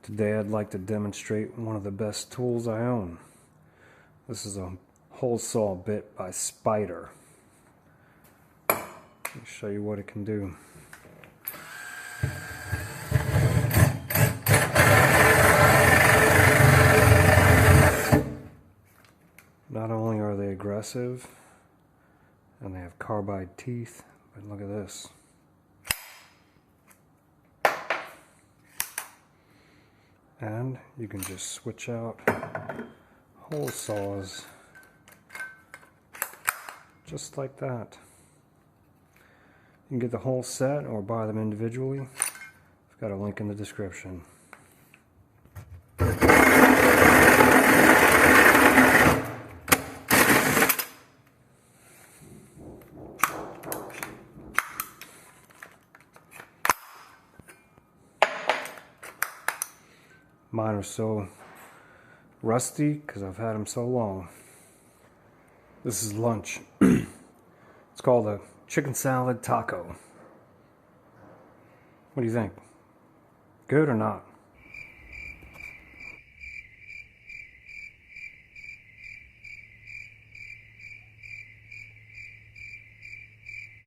Today I'd like to demonstrate one of the best tools I own. This is a hole saw bit by Spyder. Let me show you what it can do. Not only are they aggressive and they have carbide teeth, but look at this. And you can just switch out hole saws just like that. You can get the whole set or buy them individually. I've got a link in the description. Mine are so rusty because I've had them so long. This is lunch. It's called a chicken salad taco. What do you think? Good or not?